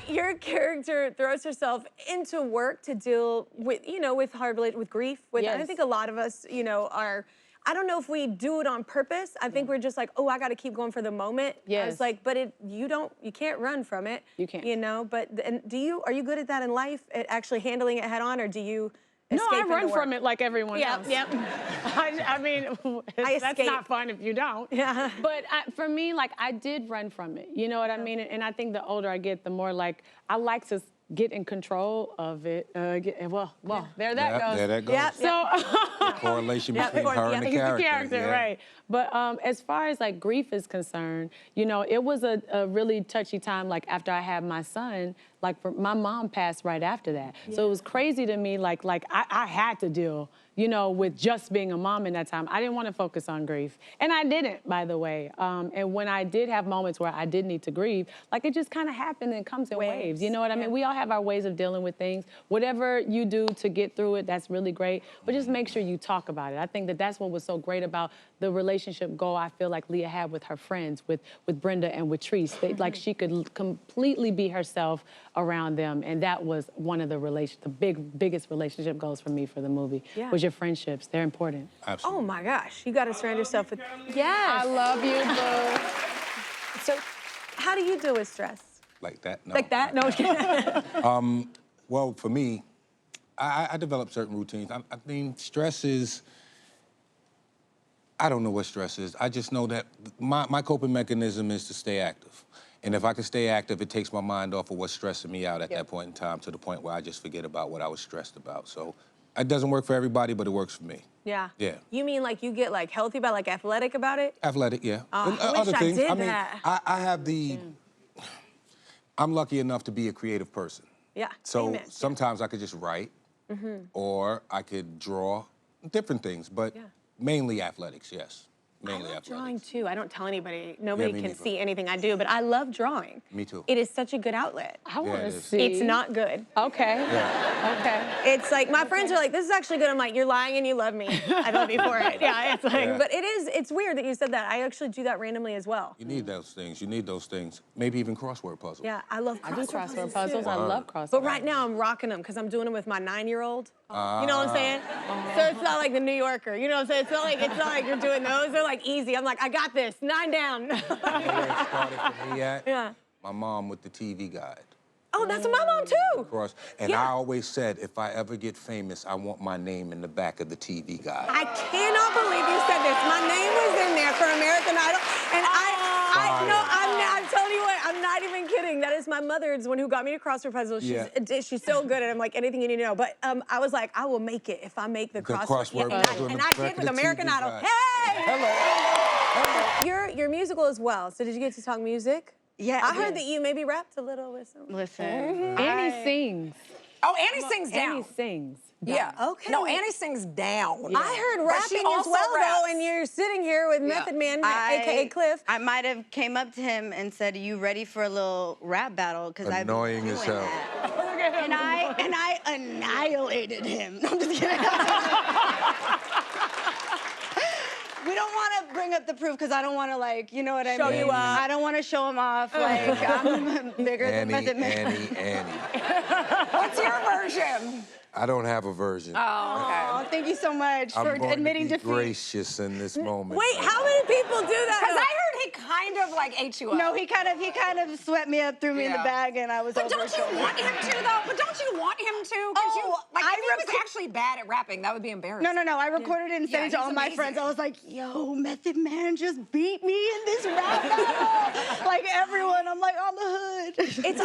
your character throws herself into work to deal with, with with grief. Yes. I think a lot of us, are. I don't know if we do it on purpose. I think we're just like, oh, I got to keep going for the moment. Yes. I was like, but you can't run from it. You can't. But and are you good at that in life, at actually handling it head on, or do you? No, I escape run into work? from it like everyone else. Yep. I mean, that's not fun if you don't. Yeah. But for me, like, I did run from it. You know what I mean? And I think the older I get, the more, like, I like to get in control of it. There that goes. There that goes. Yep. So correlation between her and the character. Yeah. Right. But as far as like grief is concerned, it was a really touchy time. Like after I had my son, like my mom passed right after that. Yeah. So it was crazy to me. Like I had to deal, with just being a mom in that time. I didn't want to focus on grief, and I didn't, by the way. And when I did have moments where I did need to grieve, like it just kind of happened and comes in waves. You know what I mean? We all have our ways of dealing with things. Whatever you do to get through it, that's really great. But just make sure you talk about it. I think that's what was so great about the relationship goal I feel like Leah had with her friends, with Brenda and with Treese. Like she could completely be herself around them, and that was one of the biggest relationship goals for me for the movie. Yeah. Was your friendships. They're important. Absolutely. Oh my gosh, you got to surround yourself with. Yes. I love you, boo. So, how do you deal with stress? Like that? No. Like that? No. Well, for me, I developed certain routines. I mean, stress is. I don't know what stress is. I just know that my coping mechanism is to stay active. And if I can stay active, it takes my mind off of what's stressing me out at that point in time, to the point where I just forget about what I was stressed about. So it doesn't work for everybody, but it works for me. Yeah. Yeah. You mean like you get like healthy about like athletic about it? Athletic, yeah. Oh, I other wish things. I did I mean, that. I have the. I'm lucky enough to be a creative person. Yeah. So Amen. sometimes I could just write, or I could draw, different things, but mainly athletics, yes. Mainly I love athletics. drawing too. I don't tell anybody. Nobody me can neither. see anything I do, but I love drawing. Me too. It is such a good outlet. I want to it is. see. It's not good. Okay. Yeah. Okay. It's like, my friends are like, this is actually good. I'm like, you're lying and you love me. I love you for it. Yeah, it's like, but it's weird that you said that. I actually do that randomly as well. You need those things. You need those things. Maybe even crossword puzzles. Yeah, I love I do crossword too. puzzles. I love crossword. But right now I'm rocking them because I'm doing them with my 9-year-old. You know what I'm saying? So it's not like the New Yorker. You know what I'm saying? It's not like you're doing those. They're like easy. I'm like, I got this. 9 down. You know where it started for me at? Yeah. My mom with the TV guide. Oh, that's my mom too. Cross. And I always said, if I ever get famous, I want my name in the back of the TV guide. I cannot believe you said this. My name was in there for American Idol, and I'm telling you what, I'm not even kidding. That is my mother, is the one who got me to crossword puzzles. She's so good at them, like anything you need to know. But I was like, I will make it if I make the crossword puzzle. And I did with American Idol. Hey! Hello. You're musical as well. So did you get to talk music? Yeah. I heard that you maybe rapped a little with some. Listen. Annie sings. Oh, Annie sings down. Annie sings. Yeah. Okay. No, Annie sings down. I heard But she rapping as also well, raps. though, and you're sitting here with Method Man, a.k.a. Cliff. I might have came up to him and said, "Are you ready for a little rap battle?" Because I've been Annoying doing as hell. that. And I annihilated him. No, I'm just kidding. We don't want to bring up the proof because I don't want to, like, you know what I mean? Show you up. I don't want to show him off. Like, I'm bigger than Method Man. Annie. What's your version? I don't have a version. Oh, okay. Oh, thank you so much for I'm going admitting to be defeat. gracious in this moment. Wait, how many people do that? Because I heard he kind of like ate you up. No, he kind of swept me up, threw me in the bag, and I was But over don't his you shoulder. want him to, though? But don't you want him to? Oh, if he was actually bad at rapping, that would be embarrassing. No. I recorded it and sent it to he's all my amazing. friends. I was like, yo, Method Man just beat me in this rap battle. Like, everyone, I'm like, on the hood. It's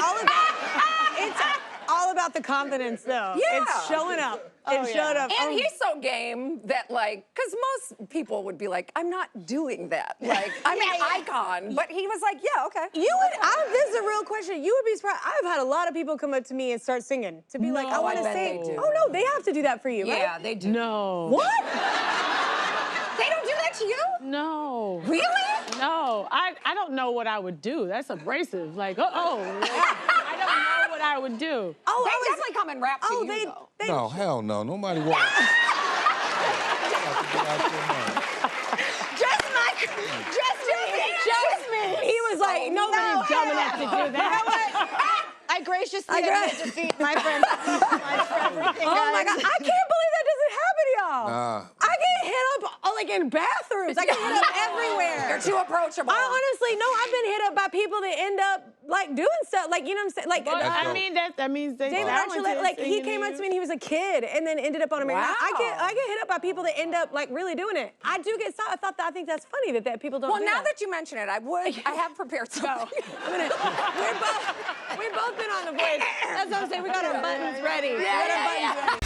all about the confidence, though. Yeah. It's showing up. It showed up. And he's so game that, like, because most people would be like, I'm not doing that. Like, I'm an icon. But he was like, yeah, okay. This is a real question. You would be surprised. I've had a lot of people come up to me and start singing. To be like, I want to bet sing. they do. Oh, no, they have to do that for you, right? Yeah, they do. No. What? They don't do that to you? No. Really? No. I don't know what I would do. That's abrasive. Like, I don't know what I would do. Oh, They definitely come and rap to you, though. No, hell no. Nobody wants. Just me. He was like, nobody's dumb enough to do that. I graciously admit defeat, my friend. Oh my God, I can't believe that doesn't happen to y'all. I get hit up like in bathrooms. I get hit up everywhere. You're too approachable. I honestly, no, I've been hit up by people that end up like doing stuff, like, you know what I'm saying? Like, But I mean, that means they David talented. Archuleta, like he came up to me and he was a kid and then ended up on American Idol. Wow. I get hit up by people that end up like really doing it. I do get stopped. I think that's funny that people don't Well, do now that. that you mention it, I have prepared something. We've both been on The Voice. That's what I'm saying. We got our buttons ready. We got our buttons ready.